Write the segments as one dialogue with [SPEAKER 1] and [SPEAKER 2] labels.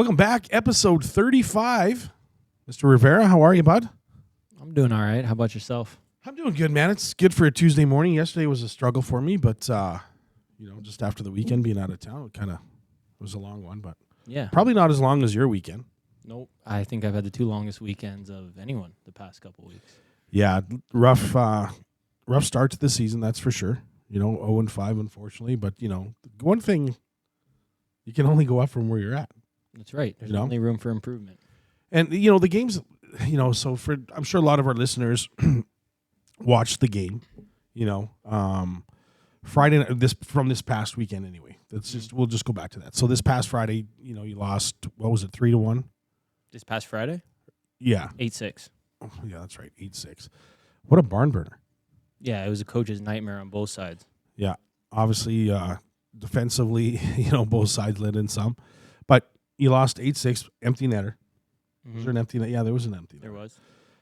[SPEAKER 1] Welcome back, episode 35. Mr. Rivera, how are you, bud?
[SPEAKER 2] I'm doing all right. How about yourself?
[SPEAKER 1] I'm doing good, man. It's good for a Tuesday morning. Yesterday was a struggle for me, but, just after the weekend being out of town, it was a long one, but
[SPEAKER 2] Yeah.
[SPEAKER 1] probably not as long as your weekend.
[SPEAKER 2] Nope. I think I've had the two longest weekends of anyone the past couple weeks.
[SPEAKER 1] Yeah, rough start to the season, that's for sure. 0-5, unfortunately, but, one thing, you can only go up from where you're at.
[SPEAKER 2] That's right. There's only room for improvement.
[SPEAKER 1] And, the games, so I'm sure a lot of our listeners watched the game, Friday night, from this past weekend anyway. We'll just go back to that. So this past Friday, you lost, what was it, 3-1?
[SPEAKER 2] This past Friday?
[SPEAKER 1] Yeah.
[SPEAKER 2] 8-6.
[SPEAKER 1] Oh, yeah, that's right, 8-6. What a barn burner.
[SPEAKER 2] Yeah, it was a coach's nightmare on both sides.
[SPEAKER 1] Yeah, obviously, defensively, both sides let in some. But you lost 8-6, empty netter.
[SPEAKER 2] Mm-hmm.
[SPEAKER 1] Was there an empty net? Yeah, there was an empty netter.
[SPEAKER 2] There was.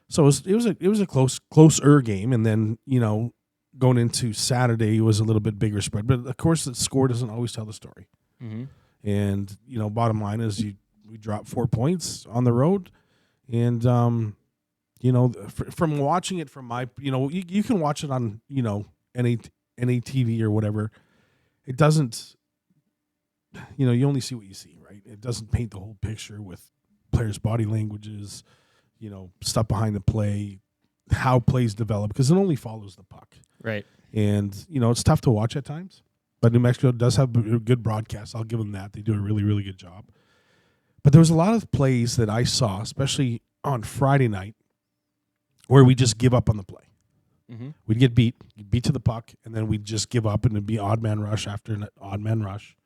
[SPEAKER 1] So it was a closer game, and then going into Saturday it was a little bit bigger spread. But of course, the score doesn't always tell the story.
[SPEAKER 2] Mm-hmm.
[SPEAKER 1] And bottom line is we dropped 4 points on the road, and from watching it from my you can watch it on any TV or whatever. It doesn't you only see what you see, right? It doesn't paint the whole picture with players' body languages, stuff behind the play, how plays develop, because it only follows the puck.
[SPEAKER 2] Right.
[SPEAKER 1] And, it's tough to watch at times. But New Mexico does have a good broadcast. I'll give them that. They do a really, really good job. But there was a lot of plays that I saw, especially on Friday night, where we just give up on the play.
[SPEAKER 2] Mm-hmm.
[SPEAKER 1] We'd get beat to the puck, and then we'd just give up, and it'd be odd man rush after an odd man rush,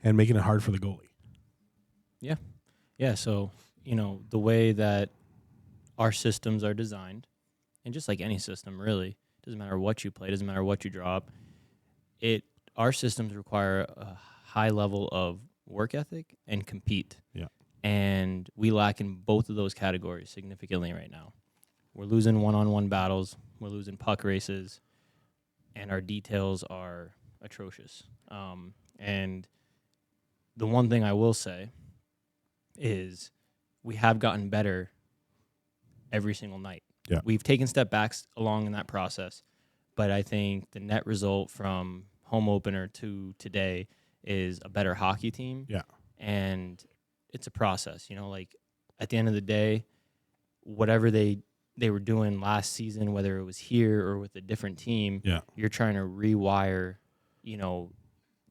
[SPEAKER 1] and making it hard for the goalie.
[SPEAKER 2] Yeah. Yeah, so, the way that our systems are designed, and just like any system, really, doesn't matter what you play, doesn't matter what you drop, our systems require a high level of work ethic and compete.
[SPEAKER 1] Yeah.
[SPEAKER 2] And we lack in both of those categories significantly right now. We're losing one-on-one battles, we're losing puck races, and our details are atrocious. And the one thing I will say is we have gotten better every single night.
[SPEAKER 1] Yeah.
[SPEAKER 2] We've taken step backs along in that process, but I think the net result from home opener to today is a better hockey team.
[SPEAKER 1] Yeah.
[SPEAKER 2] And it's a process, at the end of the day, whatever they were doing last season, whether it was here or with a different team, you're trying to rewire,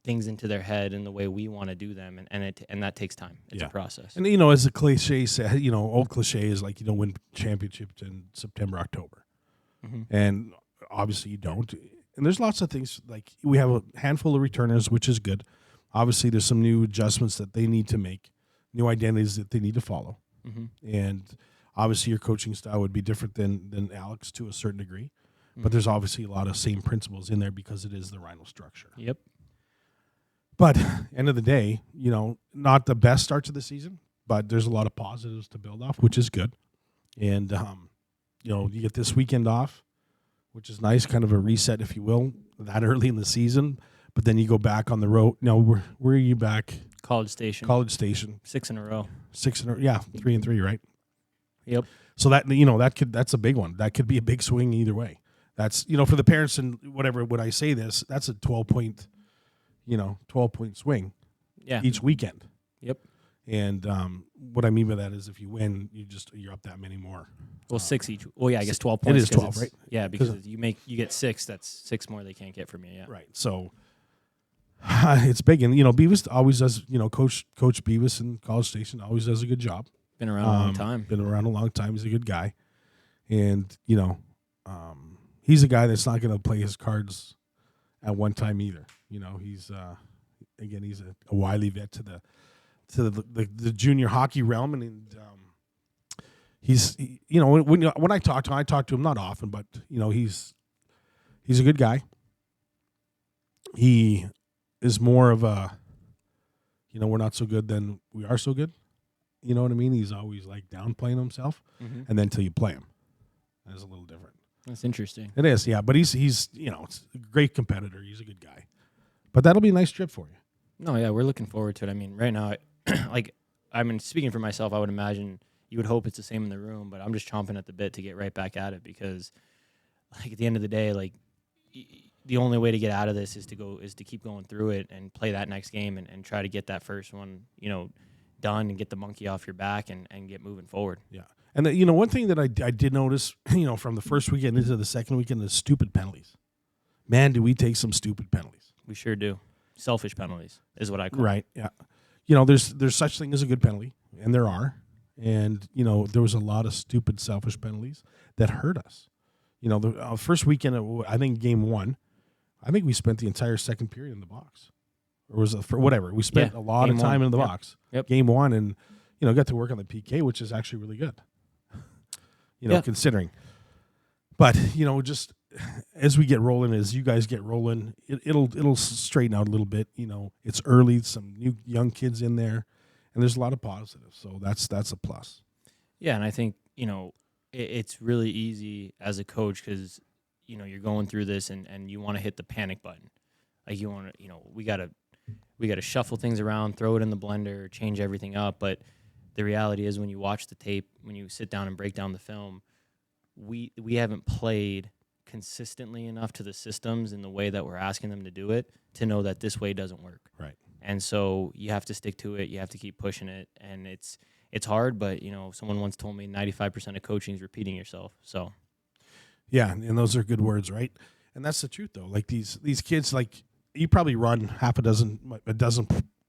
[SPEAKER 2] things into their head and the way we want to do them, and that takes time. It's a process.
[SPEAKER 1] And as a cliche said, old cliche is like win championships in September, October, and obviously you don't. And there's lots of things, like we have a handful of returners, which is good. Obviously, there's some new adjustments that they need to make, new identities that they need to follow, and obviously your coaching style would be different than Alex to a certain degree, but there's obviously a lot of same principles in there because it is the Rhino structure.
[SPEAKER 2] Yep.
[SPEAKER 1] But end of the day, not the best start to the season, but there's a lot of positives to build off, which is good. And, you get this weekend off, which is nice, kind of a reset, if you will, that early in the season. But then you go back on the road. Now, where are you back?
[SPEAKER 2] College Station.
[SPEAKER 1] 6
[SPEAKER 2] in a row.
[SPEAKER 1] 3-3, right?
[SPEAKER 2] Yep.
[SPEAKER 1] So that's a big one. That could be a big swing either way. That's, for the parents and whatever, when I say this, that's a 12-point 12-point swing each weekend.
[SPEAKER 2] Yep.
[SPEAKER 1] And what I mean by that is if you win, you're up that many more.
[SPEAKER 2] Well, 6 each. Well, yeah, I guess 12 points.
[SPEAKER 1] It is 12, right?
[SPEAKER 2] Yeah, because you get 6, that's 6 more they can't get from you, yeah.
[SPEAKER 1] Right. So it's big. And, Beavis always does, Coach Beavis in College Station always does a good job.
[SPEAKER 2] Been around a long time.
[SPEAKER 1] Been around a long time. He's a good guy. And, he's a guy that's not going to play his cards at one time either. He's he's a wily vet to the junior hockey realm, and he's when I talk to him not often, but he's a good guy. He is more of a we're not so good, then we are so good. You know what I mean? He's always like downplaying himself, and then till you play him, that's a little different.
[SPEAKER 2] That's interesting.
[SPEAKER 1] It is, yeah. But he's it's a great competitor. He's a good guy. But that'll be a nice trip for you.
[SPEAKER 2] No, yeah, we're looking forward to it. I mean, right now, like I mean, speaking for myself, I would imagine you would hope it's the same in the room, but I'm just chomping at the bit to get right back at it because, like, at the end of the day, like, the only way to get out of this is to keep going through it and play that next game and try to get that first one, done and get the monkey off your back and get moving forward.
[SPEAKER 1] Yeah. And, one thing that I did notice, from the first weekend into the second weekend is stupid penalties. Man, do we take some stupid penalties.
[SPEAKER 2] We sure do. Selfish penalties is what I call
[SPEAKER 1] Right, yeah. There's such thing as a good penalty, and there are. And, there was a lot of stupid, selfish penalties that hurt us. The first weekend, I think game 1, I think we spent the entire second period in the box. Or was it for whatever? We spent a lot of time in the box.
[SPEAKER 2] Yep.
[SPEAKER 1] Game 1, and, got to work on the PK, which is actually really good. Considering. But, just as we get rolling, as you guys get rolling, it'll straighten out a little bit. It's early, some new young kids in there, and there's a lot of positives. So that's a plus. Yeah,
[SPEAKER 2] and I think, it's really easy as a coach because, you're going through this and you want to hit the panic button. Like you want to, we got to shuffle things around, throw it in the blender, change everything up. But the reality is when you watch the tape, when you sit down and break down the film, we haven't played consistently enough to the systems in the way that we're asking them to do it to know that this way doesn't work.
[SPEAKER 1] Right.
[SPEAKER 2] And so you have to stick to it. You have to keep pushing it. And it's hard, but, someone once told me 95% of coaching is repeating yourself. So.
[SPEAKER 1] Yeah, and those are good words, right? And that's the truth, though. Like these kids, like you probably run a dozen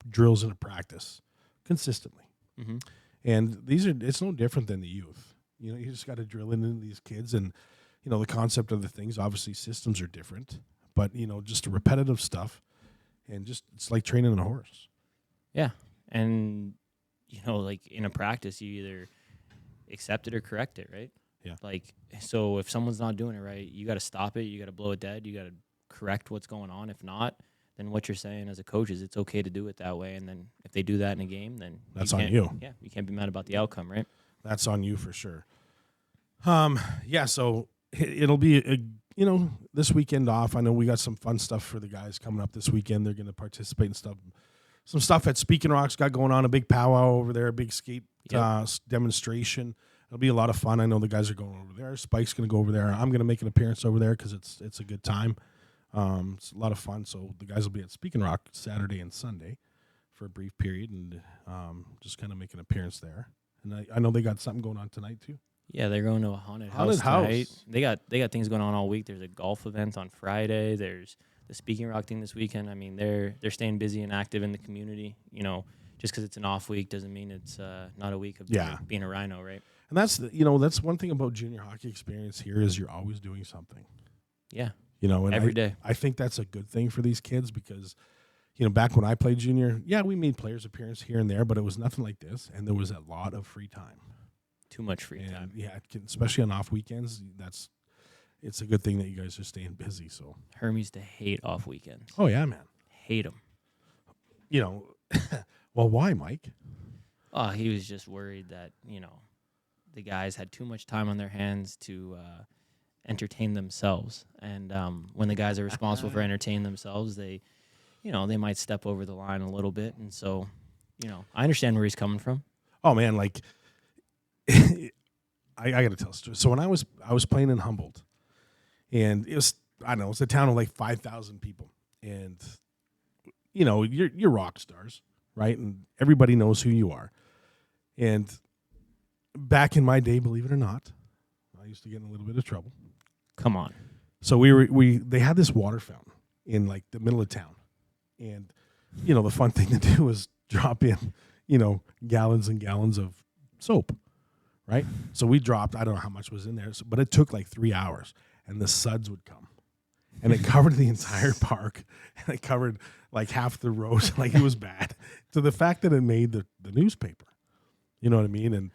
[SPEAKER 1] drills in a practice consistently.
[SPEAKER 2] Mm-hmm.
[SPEAKER 1] And it's no different than the youth. You just got to drill into these kids and, the concept of the things, obviously systems are different, but, just repetitive stuff and just, it's like training a horse.
[SPEAKER 2] Yeah. And, like in a practice, you either accept it or correct it, right?
[SPEAKER 1] Yeah.
[SPEAKER 2] Like, so if someone's not doing it right, you got to stop it. You got to blow it dead. You got to correct what's going on. If not, then what you're saying as a coach is it's okay to do it that way. And then if they do that in a game, then
[SPEAKER 1] that's on you.
[SPEAKER 2] Yeah. You can't be mad about the outcome, right?
[SPEAKER 1] That's on you for sure. Yeah. So it'll be, this weekend off. I know we got some fun stuff for the guys coming up this weekend. They're going to participate in some stuff at Speaking Rock's got going on, a big powwow over there, a big skate demonstration. It'll be a lot of fun. I know the guys are going over there. Spike's going to go over there. I'm going to make an appearance over there because it's a good time. It's a lot of fun. So the guys will be at Speaking Rock Saturday and Sunday for a brief period and just kind of make an appearance there. And I know they got something going on tonight too.
[SPEAKER 2] Yeah, they're going to a haunted house tonight. They got things going on all week. There's a golf event on Friday. There's the Speaking Rock thing this weekend. I mean, they're staying busy and active in the community. Just because it's an off week doesn't mean it's not a week of being a Rhino, right?
[SPEAKER 1] And that's one thing about junior hockey experience here is you're always doing something.
[SPEAKER 2] Yeah.
[SPEAKER 1] And
[SPEAKER 2] every day.
[SPEAKER 1] I think that's a good thing for these kids because, back when I played junior, we made players appearance here and there, but it was nothing like this. And there was a lot of free time.
[SPEAKER 2] Too much free time.
[SPEAKER 1] Yeah, especially on off weekends. It's a good thing that you guys are staying busy. So
[SPEAKER 2] Herm used to hate off weekends.
[SPEAKER 1] Oh yeah, man.
[SPEAKER 2] Hate them.
[SPEAKER 1] Well, why, Mike?
[SPEAKER 2] Oh, he was just worried that the guys had too much time on their hands to entertain themselves, and when the guys are responsible for entertaining themselves, they might step over the line a little bit, and so I understand where he's coming from.
[SPEAKER 1] Oh man, like. I got to tell a story. So when I was playing in Humboldt, and it's a town of like 5,000 people, and you're rock stars, right? And everybody knows who you are. And back in my day, believe it or not, I used to get in a little bit of trouble.
[SPEAKER 2] Come on.
[SPEAKER 1] So they had this water fountain in like the middle of town, and the fun thing to do was drop in gallons and gallons of soap. Right? So we dropped, I don't know how much was in there, but it took like 3 hours, and the suds would come. And it covered the entire park, and it covered like half the roads, like it was bad. To the fact that it made the newspaper. You know what I mean? And,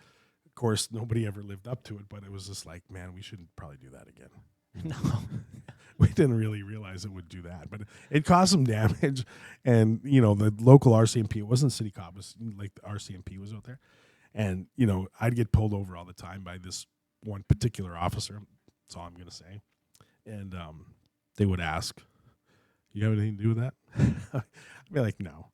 [SPEAKER 1] of course, nobody ever lived up to it, but it was just like, man, we shouldn't probably do that again.
[SPEAKER 2] No.
[SPEAKER 1] We didn't really realize it would do that, but it caused some damage. And, the local RCMP, it wasn't City Cop, it was like the RCMP was out there. And, I'd get pulled over all the time by this one particular officer. That's all I'm going to say. And they would ask, you have anything to do with that? I'd be like, no,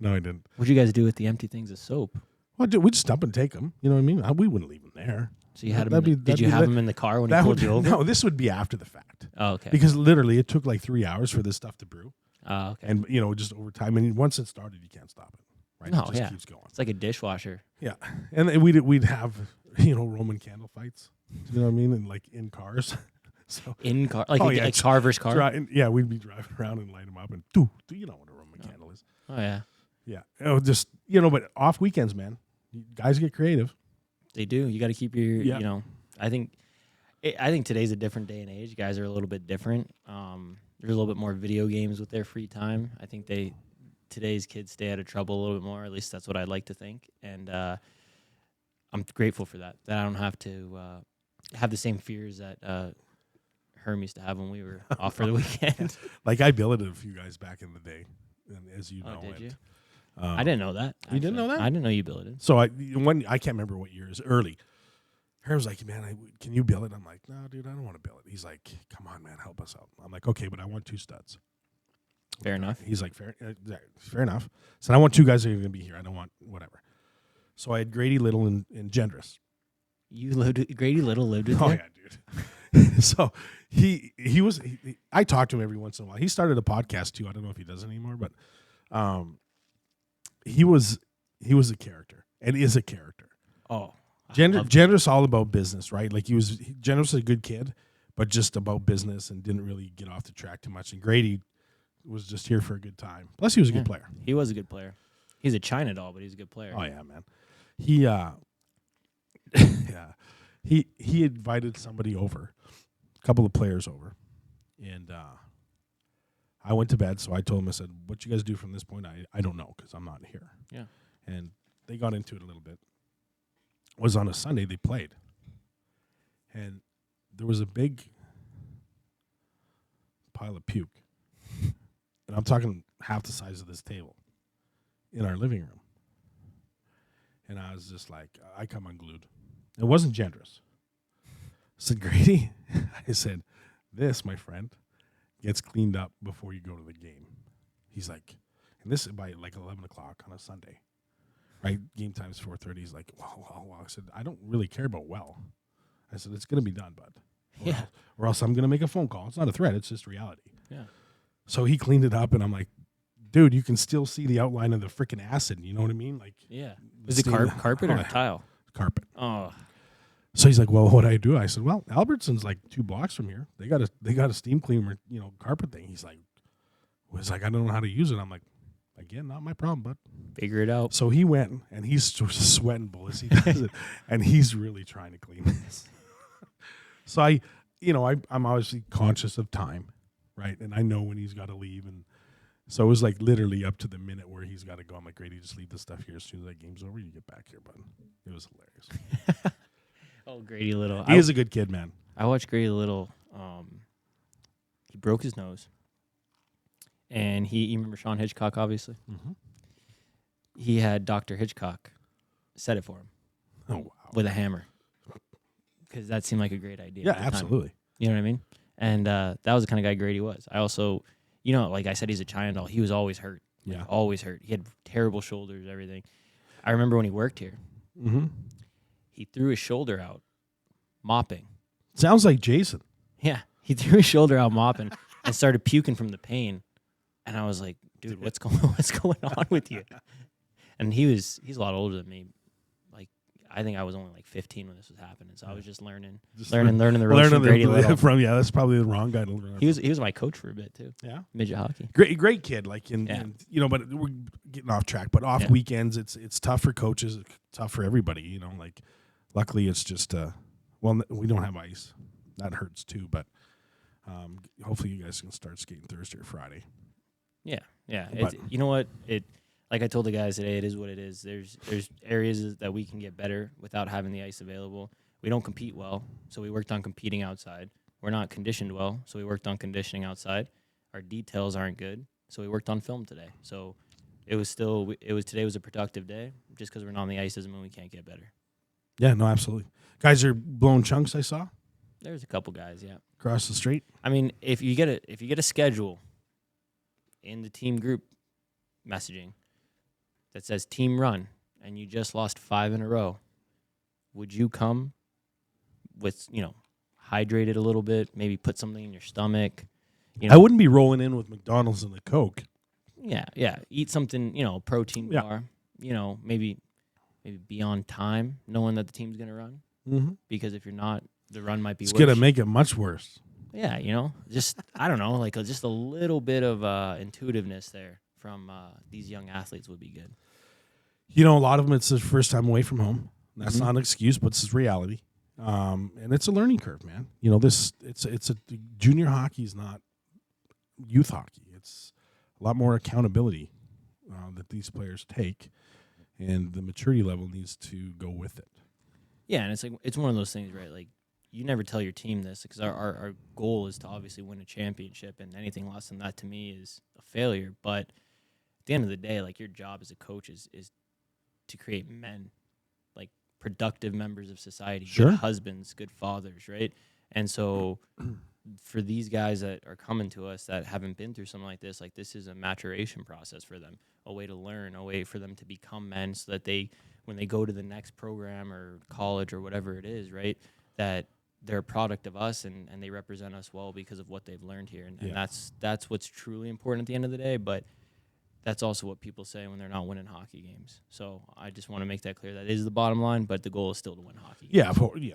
[SPEAKER 1] I didn't.
[SPEAKER 2] What'd you guys do with the empty things of soap?
[SPEAKER 1] Well, we'd just dump and take them. You know what I mean? We wouldn't leave them there.
[SPEAKER 2] So you had him. Did you have him in the car when he pulled you over?
[SPEAKER 1] No, this would be after the fact.
[SPEAKER 2] Oh, okay.
[SPEAKER 1] Because literally, it took like 3 hours for this stuff to brew.
[SPEAKER 2] Oh, okay.
[SPEAKER 1] And just over time, and once it started, you can't stop it. Right?
[SPEAKER 2] No,
[SPEAKER 1] it just keeps going.
[SPEAKER 2] It's like a dishwasher.
[SPEAKER 1] Yeah, and we'd have Roman candle fights. You know what I mean? And like in cars. So
[SPEAKER 2] in car, like car versus car.
[SPEAKER 1] We'd be driving around and light them up, and do you know what a Roman candle is?
[SPEAKER 2] Oh yeah.
[SPEAKER 1] Yeah. Just but off weekends, man, guys get creative.
[SPEAKER 2] They do. You got to keep your. I think today's a different day and age. Guys are a little bit different. There's a little bit more video games with their free time. I think today's kids stay out of trouble a little bit more. At least that's what I'd like to think. And I'm grateful for that. That I don't have to have the same fears that Herm used to have when we were off for the weekend.
[SPEAKER 1] Like I billeted a few guys back in the day, and as you know,
[SPEAKER 2] did you? I didn't know that.
[SPEAKER 1] Actually. You didn't know that?
[SPEAKER 2] I didn't know you billeted.
[SPEAKER 1] So I can't remember what year. It was early. Herm's like, man, can you bill it? I'm like, no, dude, I don't want to bill it. He's like, come on, man, help us out. I'm like, okay, but I want 2 studs.
[SPEAKER 2] Fair enough.
[SPEAKER 1] He's like, fair enough. So I want 2 guys that are going to be here. I don't want whatever. So I had Grady Little and Gendress.
[SPEAKER 2] Grady Little lived with you?
[SPEAKER 1] Oh, yeah, dude. So I talked to him every once in a while. He started a podcast too. I don't know if he does it anymore, but he was a character and is a character.
[SPEAKER 2] Oh.
[SPEAKER 1] Gendress all about business, right? Like Gendress was a good kid, but just about business and didn't really get off the track too much. And Grady was just here for a good time. Plus, he was a good player.
[SPEAKER 2] He was a good player. He's a China doll, but he's a good player.
[SPEAKER 1] Oh yeah, man. He invited somebody over, a couple of players over, and I went to bed. So I told him, I said, "What you guys do from this point, I don't know because I'm not here."
[SPEAKER 2] Yeah.
[SPEAKER 1] And they got into it a little bit. It was on a Sunday they played, and there was a big pile of puke, and I'm talking half the size of this table in our living room. And I was just like, I come unglued. It wasn't Gendress. I said, Grady, I said, this, my friend, gets cleaned up before you go to the game. He's like, and this is by like 11 o'clock on a Sunday, right? Game time's 4:30. He's like, well. I said, I don't really care about well. I said, it's going to be done, bud. Or else I'm going to make a phone call. It's not a threat. It's just reality.
[SPEAKER 2] Yeah. So
[SPEAKER 1] he cleaned it up, and I'm like, dude, you can still see the outline of the freaking acid. You know what I mean? Like,
[SPEAKER 2] yeah. Is it carpet or tile?
[SPEAKER 1] Carpet.
[SPEAKER 2] Oh.
[SPEAKER 1] So he's like, well, what do I do? I said, well, Albertson's like 2 blocks from here. They got a steam cleaner, carpet thing. He's like, I don't know how to use it. I'm like, again, not my problem, bud.
[SPEAKER 2] Figure it out.
[SPEAKER 1] So he went, and he's sweating bullets. He does it, and he's really trying to clean this. So I'm obviously conscious of time, right? And I know when he's got to leave, and so it was like literally up to the minute where he's got to go. I'm like, Grady, just leave the stuff here. As soon as that game's over, you get back here, bud. It was hilarious.
[SPEAKER 2] Oh, Grady Little.
[SPEAKER 1] He is a good kid, man.
[SPEAKER 2] I watched Grady Little. He broke his nose. And you remember Sean Hitchcock, obviously?
[SPEAKER 1] Mm-hmm.
[SPEAKER 2] He had Dr. Hitchcock set it for him.
[SPEAKER 1] Oh, wow.
[SPEAKER 2] With a hammer. Because that seemed like a great idea.
[SPEAKER 1] Yeah, absolutely.
[SPEAKER 2] You know what I mean? And that was the kind of guy Grady was. I also, like I said, he's a China doll. He was always hurt.
[SPEAKER 1] Yeah.
[SPEAKER 2] Always hurt. He had terrible shoulders, everything. I remember when he worked here.
[SPEAKER 1] Mm-hmm.
[SPEAKER 2] He threw his shoulder out mopping.
[SPEAKER 1] Sounds like Jason.
[SPEAKER 2] Yeah. He threw his shoulder out mopping and started puking from the pain. And I was like, dude, what's going on with you? And he's a lot older than me. Like, I think I was only like 15 when this was happening. So I was just learning the ropes from Grady Little.
[SPEAKER 1] That's probably the wrong guy to learn.
[SPEAKER 2] He was my coach for a bit too.
[SPEAKER 1] Yeah.
[SPEAKER 2] Midget hockey.
[SPEAKER 1] Great kid. Like, but we're getting off track. But off weekends, it's tough for coaches. It's tough for everybody. Like, luckily it's just we don't have ice. That hurts too. But hopefully you guys can start skating Thursday or Friday.
[SPEAKER 2] Yeah. You know what? Like I told the guys today, it is what it is. There's areas that we can get better without having the ice available. We don't compete well, so we worked on competing outside. We're not conditioned well, so we worked on conditioning outside. Our details aren't good, so we worked on film today. So today was a productive day. Just because we're not on the ice doesn't mean we can't get better.
[SPEAKER 1] Yeah, no, absolutely. Guys are blowing chunks. I saw.
[SPEAKER 2] There's a couple guys, yeah,
[SPEAKER 1] across the street.
[SPEAKER 2] I mean, if you get a schedule in the team group messaging that says team run, and you just lost 5 in a row, would you come with, hydrated a little bit, maybe put something in your stomach?
[SPEAKER 1] I wouldn't be rolling in with McDonald's and the Coke.
[SPEAKER 2] Yeah. Eat something, protein bar, maybe be on time, knowing that the team's going to run.
[SPEAKER 1] Mm-hmm.
[SPEAKER 2] Because if you're not, the run might be worse.
[SPEAKER 1] It's going to make it much worse.
[SPEAKER 2] Yeah, just, I don't know, like just a little bit of intuitiveness there from these young athletes would be good.
[SPEAKER 1] A lot of them, it's their first time away from home. That's not an excuse, but it's reality. And it's a learning curve, man. It's junior hockey is not youth hockey. It's a lot more accountability that these players take, and the maturity level needs to go with it.
[SPEAKER 2] Yeah, and it's one of those things, right? Like, you never tell your team this, because our goal is to obviously win a championship, and anything less than that to me is a failure. But at the end of the day, like, your job as a coach is to create men, like productive members of society,
[SPEAKER 1] sure.
[SPEAKER 2] Good husbands, good fathers, right? And so for these guys that are coming to us that haven't been through something like this is a maturation process for them, a way to learn, a way for them to become men, so that when they go to the next program or college or whatever it is, right, that they're a product of us and they represent us well because of what they've learned here. And that's what's truly important at the end of the day. But that's also what people say when they're not winning hockey games. So I just want to make that clear. That is the bottom line, but the goal is still to win hockey games.
[SPEAKER 1] Yeah,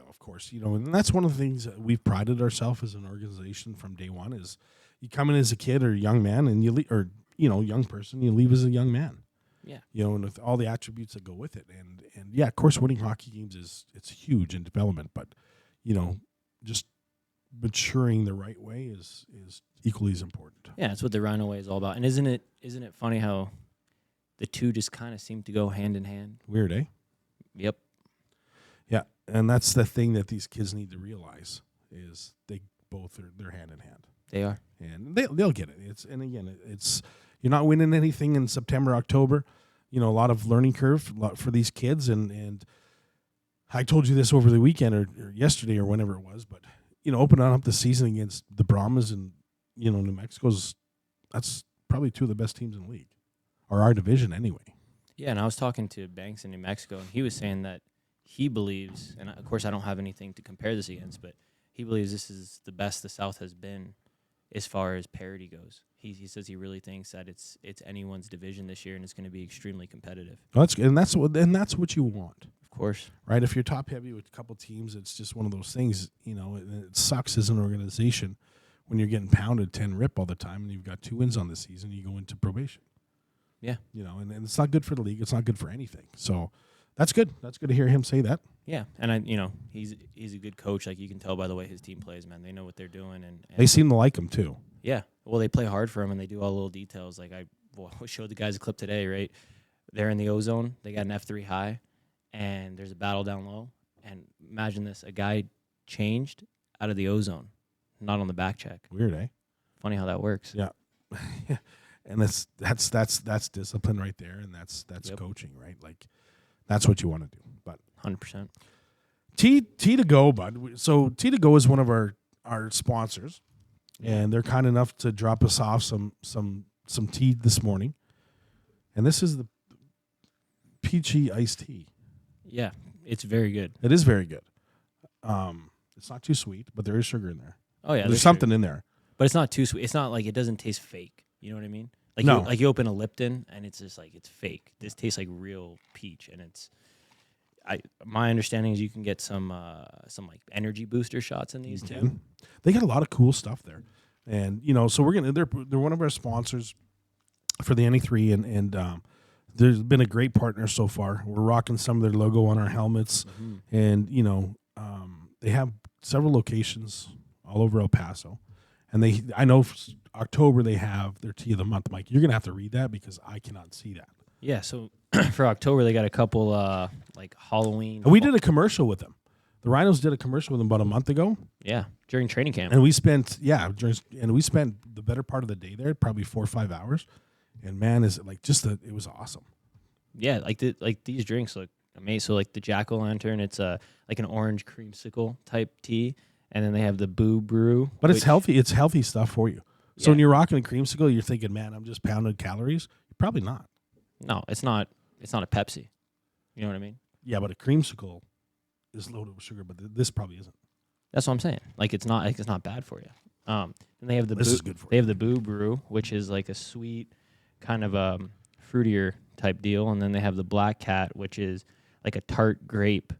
[SPEAKER 1] of course. And that's one of the things that we've prided ourselves as an organization from day one is you come in as a kid or a young man and young person, you leave as a young man.
[SPEAKER 2] Yeah.
[SPEAKER 1] And with all the attributes that go with it. And yeah, of course, winning hockey games it's huge in development, but just maturing the right way is equally as important.
[SPEAKER 2] Yeah, that's what the Rhino way is all about. And isn't it funny how the two just kind of seem to go hand in hand?
[SPEAKER 1] Weird, eh?
[SPEAKER 2] Yep.
[SPEAKER 1] Yeah, and that's the thing that these kids need to realize is they both they're hand in hand.
[SPEAKER 2] They are,
[SPEAKER 1] and they'll get it. It's you're not winning anything in September, October. A lot of learning curve for these kids, and I told you this over the weekend or yesterday or whenever it was, but opening up the season against the Brahmas and New Mexico's, that's probably two of the best teams in the league, or our division anyway.
[SPEAKER 2] Yeah, and I was talking to Banks in New Mexico, and he was saying that he believes, and of course I don't have anything to compare this against, but he believes this is the best the South has been as far as parity goes. He says he really thinks that it's anyone's division this year, and it's going to be extremely competitive.
[SPEAKER 1] That's what you want.
[SPEAKER 2] Of course.
[SPEAKER 1] Right? If you're top heavy with a couple teams, it's just one of those things, it sucks as an organization when you're getting pounded 10 rip all the time and you've got 2 wins on the season, you go into probation.
[SPEAKER 2] Yeah.
[SPEAKER 1] And it's not good for the league. It's not good for anything. So that's good. That's good to hear him say that.
[SPEAKER 2] Yeah. And he's a good coach. Like, you can tell by the way his team plays, man. They know what they're doing. And
[SPEAKER 1] they seem to like him too.
[SPEAKER 2] Yeah. Well, they play hard for him and they do all the little details. Like, I showed the guys a clip today, right? They're in the ozone. They got an F3 high. And there's a battle down low. And imagine this, a guy changed out of the ozone, not on the back check.
[SPEAKER 1] Weird, eh?
[SPEAKER 2] Funny how that works.
[SPEAKER 1] Yeah. And that's discipline right there, and that's coaching, right? Like, that's what you want to do. But
[SPEAKER 2] 100%.
[SPEAKER 1] Tea2Go, bud. So Tea2Go is one of our sponsors, and they're kind enough to drop us off some tea this morning. And this is the peachy iced tea.
[SPEAKER 2] Yeah, it's very good.
[SPEAKER 1] It is very good. It's not too sweet, but there is sugar in there.
[SPEAKER 2] Oh yeah,
[SPEAKER 1] there's something in there.
[SPEAKER 2] But it's not too sweet. It's not like it doesn't taste fake. You know what I mean? Like,
[SPEAKER 1] no.
[SPEAKER 2] You open a Lipton and it's just like it's fake. This tastes like real peach, and my understanding is you can get some like energy booster shots in these too.
[SPEAKER 1] They got a lot of cool stuff there, and so they're one of our sponsors for the NE3, and there's been a great partner so far. We're rocking some of their logo on our helmets, and they have several locations all over El Paso, and I know for October they have their tea of the month. Mike, you're gonna have to read that because I cannot see that.
[SPEAKER 2] Yeah, so for October they got a couple like Halloween.
[SPEAKER 1] And we did a commercial with them. The Rhinos did a commercial with them about a month ago.
[SPEAKER 2] Yeah, during training camp.
[SPEAKER 1] And we spent the better part of the day there, probably 4 or 5 hours. And man, is it like it was awesome.
[SPEAKER 2] Yeah, like these drinks look amazing. So like the Jack-o'-lantern, it's like an orange creamsicle type tea, and then they have the Boo Brew.
[SPEAKER 1] But it's healthy. It's healthy stuff for you. So when you're rocking a creamsicle, you're thinking, man, I'm just pounding calories. You're probably not.
[SPEAKER 2] No, it's not. It's not a Pepsi. You know what I mean?
[SPEAKER 1] Yeah, but a creamsicle is loaded with sugar, but this probably isn't.
[SPEAKER 2] That's what I'm saying. Like it's not bad for you. And they have the
[SPEAKER 1] This is good for
[SPEAKER 2] they
[SPEAKER 1] you.
[SPEAKER 2] have the Boo Brew, which is like a sweet kind of fruitier type deal, and then they have the Black Cat, which is like a tart grape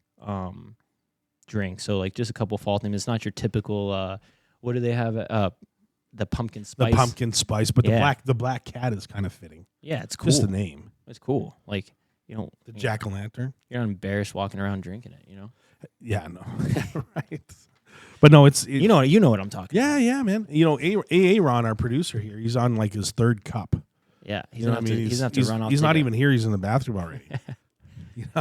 [SPEAKER 2] drink. So like just a couple fall themes. It's not your typical. What do they have? The pumpkin spice.
[SPEAKER 1] The pumpkin spice, but the black cat is kind of fitting.
[SPEAKER 2] Yeah, it's cool.
[SPEAKER 1] Just the name.
[SPEAKER 2] It's cool. Like
[SPEAKER 1] the jack o' lantern.
[SPEAKER 2] You're not embarrassed walking around drinking it. You know.
[SPEAKER 1] Yeah, no, right. But no,
[SPEAKER 2] you know what I'm talking.
[SPEAKER 1] Yeah, yeah, man. You know, Aaron, our producer here, he's on like his third cup.
[SPEAKER 2] Yeah, he's not to run off.
[SPEAKER 1] He's not even here. He's in the bathroom already.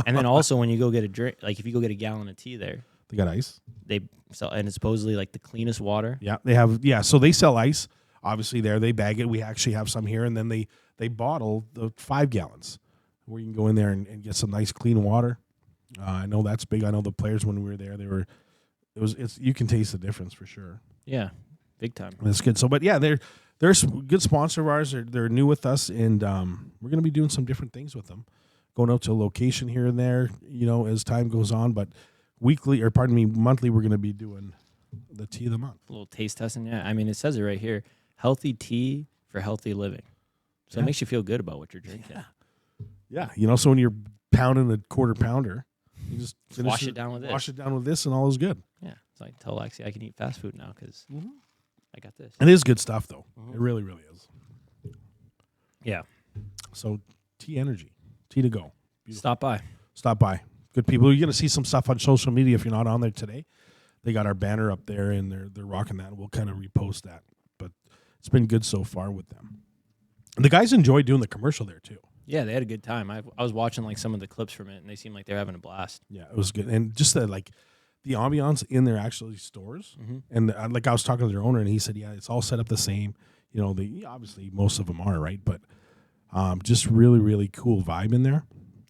[SPEAKER 2] And then also when you go get a drink, like if you go get a gallon of tea there,
[SPEAKER 1] they got ice.
[SPEAKER 2] They sell, and it's supposedly like the cleanest water.
[SPEAKER 1] Yeah, they have. Yeah, so they sell ice. Obviously, there they bag it. We actually have some here, and then they bottle the 5 gallons, where you can go in there and get some nice clean water. I know that's big. I know the players when we were there, it's you can taste the difference for sure.
[SPEAKER 2] Yeah, big time.
[SPEAKER 1] That's good. So, but yeah, they're a good sponsor of ours. They're new with us, and we're going to be doing some different things with them, going out to a location here and there, as time goes on. But monthly, we're going to be doing the tea of the month.
[SPEAKER 2] A little taste testing. Yeah, I mean, it says it right here: healthy tea for healthy living. So it makes you feel good about what you're drinking.
[SPEAKER 1] Yeah, so when you're pounding a quarter pounder, you just
[SPEAKER 2] wash it down with
[SPEAKER 1] Wash it down with this, and all is good.
[SPEAKER 2] Yeah, so I can tell Lexi I can eat fast food now because I got this.
[SPEAKER 1] It is good stuff, though. It really, really is.
[SPEAKER 2] Yeah.
[SPEAKER 1] So, Tea2Go. Tea2Go. Beautiful. Stop by. Good people. You're going to see some stuff on social media if you're not on there today. They got our banner up there, and they're rocking that. We'll kind of repost that. But it's been good so far with them. And the guys enjoyed doing the commercial there, too.
[SPEAKER 2] Yeah, they had a good time. I was watching like some of the clips from it, and they seemed like they're having a blast.
[SPEAKER 1] Yeah, it was good. And just the ambiance in their actually stores. And like I was talking to their owner, and he said, yeah, it's all set up the same. Obviously most of them are, right? But just really, really cool vibe in there.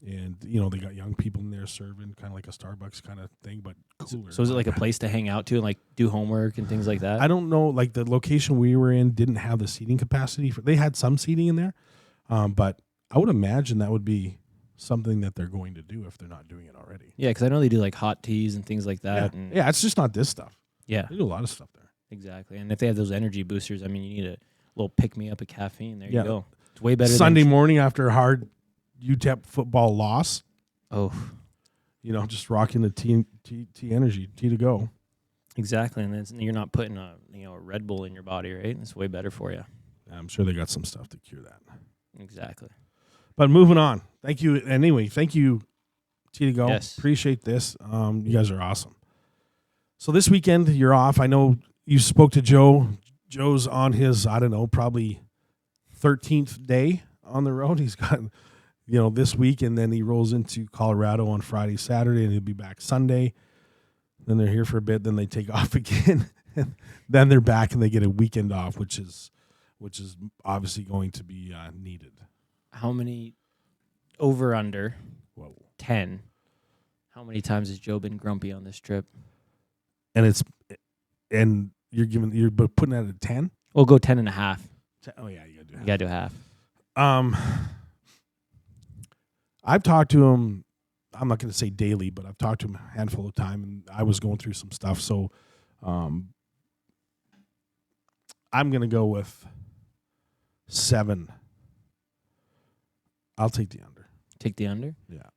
[SPEAKER 1] And, they got young people in there serving kind of like a Starbucks kind of thing, but cooler.
[SPEAKER 2] So is it like a place to hang out to and like do homework and things like that?
[SPEAKER 1] I don't know. Like the location we were in didn't have the seating capacity. They had some seating in there, but I would imagine that would be something that they're going to do if they're not doing it already.
[SPEAKER 2] Yeah, because I know they do like hot teas and things like that.
[SPEAKER 1] Yeah, it's just not this stuff.
[SPEAKER 2] Yeah.
[SPEAKER 1] They do a lot of stuff there.
[SPEAKER 2] Exactly. And if they have those energy boosters, I mean, you need a little pick-me-up of caffeine. There you go. It's way better
[SPEAKER 1] Sunday morning after a hard UTEP football loss.
[SPEAKER 2] Oh.
[SPEAKER 1] Just rocking the tea energy, Tea2Go.
[SPEAKER 2] Exactly. And then you're not putting a Red Bull in your body, right? It's way better for you.
[SPEAKER 1] I'm sure they got some stuff to cure that.
[SPEAKER 2] Exactly.
[SPEAKER 1] But moving on. Thank you. Anyway, thank you, Tea2Go.
[SPEAKER 2] Yes.
[SPEAKER 1] Appreciate this. You guys are awesome. So this weekend, you're off. I know you spoke to Joe. Joe's on his, probably 13th day on the road. He's got, this week, and then he rolls into Colorado on Friday, Saturday, and he'll be back Sunday. Then they're here for a bit. Then they take off again. And then they're back, and they get a weekend off, which is obviously going to be needed.
[SPEAKER 2] How many over/under?
[SPEAKER 1] Whoa.
[SPEAKER 2] 10. How many times has Joe been grumpy on this trip?
[SPEAKER 1] And you're putting that at 10?
[SPEAKER 2] We'll go 10 and a half.
[SPEAKER 1] Oh yeah, you gotta do half.
[SPEAKER 2] You gotta do half.
[SPEAKER 1] I've talked to him. I'm not going to say daily, but I've talked to him a handful of times, and I was going through some stuff. So, I'm going to go with 7. I'll take the under.
[SPEAKER 2] Take the under?
[SPEAKER 1] Yeah.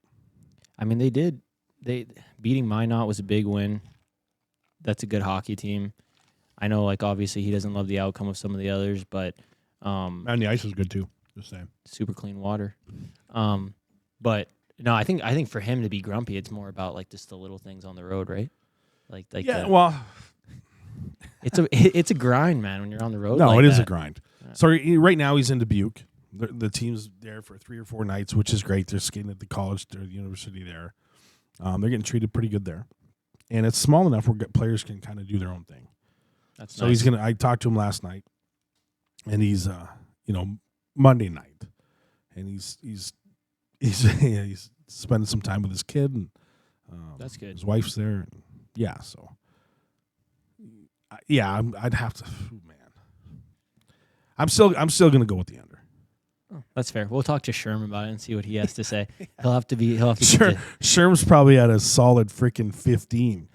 [SPEAKER 2] I mean, they beating Minot was a big win. That's a good hockey team. I know, like, obviously he doesn't love the outcome of some of the others, but
[SPEAKER 1] and the ice is good too. Just saying. Super
[SPEAKER 2] clean water. But no, I think for him to be grumpy, it's more about like just the little things on the road, right? It's a grind, man, when you're on the road.
[SPEAKER 1] No,
[SPEAKER 2] like
[SPEAKER 1] it is
[SPEAKER 2] that.
[SPEAKER 1] a grind. Yeah. So right now he's in Dubuque. The team's there for 3 or 4 nights, which is great. They're skating at the college or the university there. They're getting treated pretty good there, and it's small enough where players can kind of do their own thing.
[SPEAKER 2] That's
[SPEAKER 1] so
[SPEAKER 2] nice.
[SPEAKER 1] I talked to him last night, and he's Monday night, and he's spending some time with his kid, and
[SPEAKER 2] that's good.
[SPEAKER 1] His wife's there, and I'd have to. Man, I'm still gonna go with the under.
[SPEAKER 2] Oh, that's fair. We'll talk to Sherm about it and see what he has to say. He'll have to
[SPEAKER 1] Sure.
[SPEAKER 2] get
[SPEAKER 1] Sherm's probably at a solid freaking 15.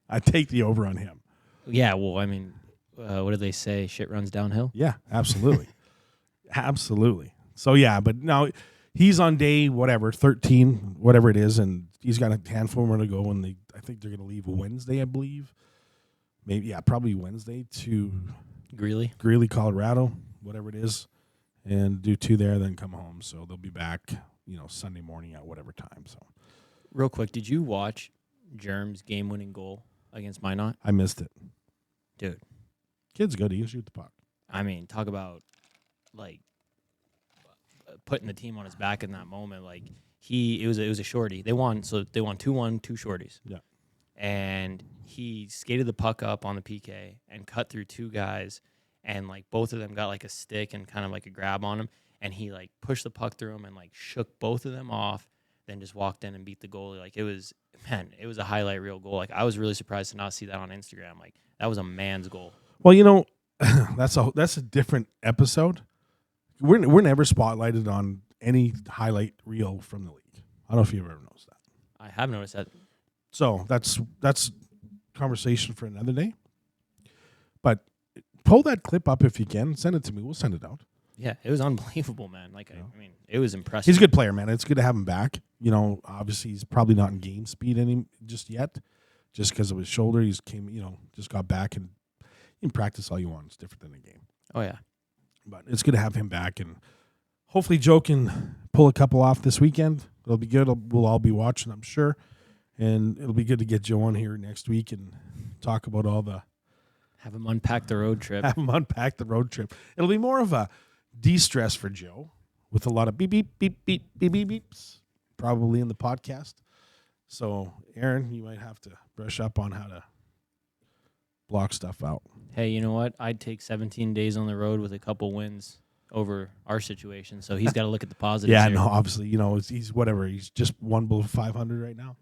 [SPEAKER 1] I take the over on him.
[SPEAKER 2] Yeah, well, I mean, what do they say? Shit runs downhill.
[SPEAKER 1] Yeah, absolutely. Absolutely. So, yeah, but now he's on day 13, whatever it is, and he's got a handful more to go, and I think they're going to leave Wednesday, I believe. Maybe, yeah, probably Wednesday to Greeley, Colorado, whatever it is, and do 2 there, then come home. So they'll be back, Sunday morning at whatever time. So,
[SPEAKER 2] real quick, did you watch Germ's game-winning goal against Minot?
[SPEAKER 1] I missed it.
[SPEAKER 2] Dude.
[SPEAKER 1] Kid's good. He can shoot the puck.
[SPEAKER 2] I mean, talk about, like, putting the team on his back in that moment. Like, it was a shorty. They won, so they won 2-1, 2 shorties.
[SPEAKER 1] Yeah.
[SPEAKER 2] And he skated the puck up on the PK and cut through 2 guys, and, like, both of them got, like, a stick and kind of, like, a grab on him, and he, like, pushed the puck through him and, like, shook both of them off, then just walked in and beat the goalie. Like, it was a highlight reel goal. Like, I was really surprised to not see that on Instagram. Like, that was a man's goal.
[SPEAKER 1] Well, that's a different episode. We're never spotlighted on any highlight reel from the league. I don't know if you ever noticed that.
[SPEAKER 2] I have noticed that.
[SPEAKER 1] So that's conversation for another day. But pull that clip up if you can. Send it to me. We'll send it out.
[SPEAKER 2] Yeah, it was unbelievable, man. Like, I mean, it was impressive.
[SPEAKER 1] He's a good player, man. It's good to have him back. Obviously he's probably not in game speed just yet, just because of his shoulder. He's just got back, and you can practice all you want. It's different than a game.
[SPEAKER 2] Oh yeah,
[SPEAKER 1] but it's good to have him back, and hopefully Joe can pull a couple off this weekend. It'll be good. We'll all be watching, I'm sure, and it'll be good to get Joe on here next week and talk about all the.
[SPEAKER 2] Have him unpack the road trip.
[SPEAKER 1] Have him unpack the road trip. It'll be more of a de-stress for Joe with a lot of beep, beep, beep, beep, beep, beep, beeps probably in the podcast. So, Aaron, you might have to brush up on how to block stuff out.
[SPEAKER 2] Hey, you know what? I'd take 17 days on the road with a couple wins over our situation. So he's got to look at the positives.
[SPEAKER 1] Yeah,
[SPEAKER 2] here.
[SPEAKER 1] no, obviously, he's whatever. He's just one below 500 right now.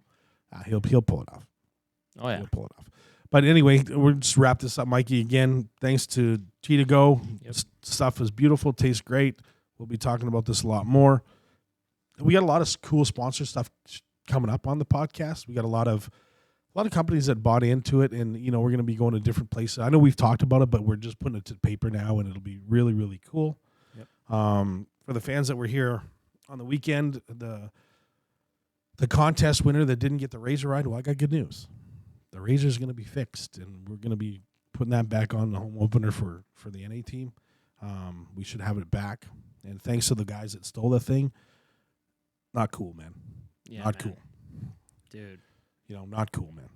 [SPEAKER 1] He'll pull it off.
[SPEAKER 2] Oh, yeah.
[SPEAKER 1] He'll pull it off. But anyway, we'll just wrap this up, Mikey. Again, thanks to Tea2Go.
[SPEAKER 2] Yep.
[SPEAKER 1] Stuff is beautiful, tastes great. We'll be talking about this a lot more. We got a lot of cool sponsor stuff coming up on the podcast. We got a lot of companies that bought into it, and we're going to be going to different places. I know we've talked about it, but we're just putting it to paper now, and it'll be really, really cool.
[SPEAKER 2] Yep.
[SPEAKER 1] For the fans that were here on the weekend, the contest winner that didn't get the Razor ride, well, I got good news. The Razor is going to be fixed, and we're going to be putting that back on the home opener for the NA team. We should have it back. And thanks to the guys that stole the thing. Not cool, man.
[SPEAKER 2] Yeah,
[SPEAKER 1] not
[SPEAKER 2] man.
[SPEAKER 1] Cool.
[SPEAKER 2] Dude.
[SPEAKER 1] Not cool, man.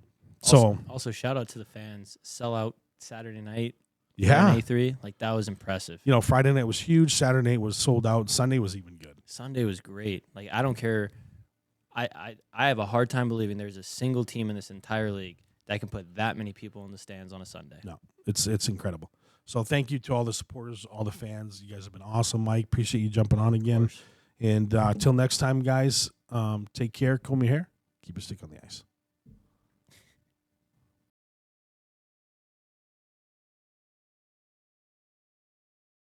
[SPEAKER 2] Also shout out to the fans. Sell out Saturday night.
[SPEAKER 1] Yeah.
[SPEAKER 2] A3. Like, that was impressive.
[SPEAKER 1] Friday night was huge. Saturday night was sold out. Sunday was even good.
[SPEAKER 2] Sunday was great. Like, I don't care. I have a hard time believing there's a single team in this entire league that can put that many people in the stands on a Sunday.
[SPEAKER 1] No, it's incredible. So thank you to all the supporters, all the fans. You guys have been awesome, Mike. Appreciate you jumping on again. And till next time, guys, take care, comb your hair, keep your stick on the ice.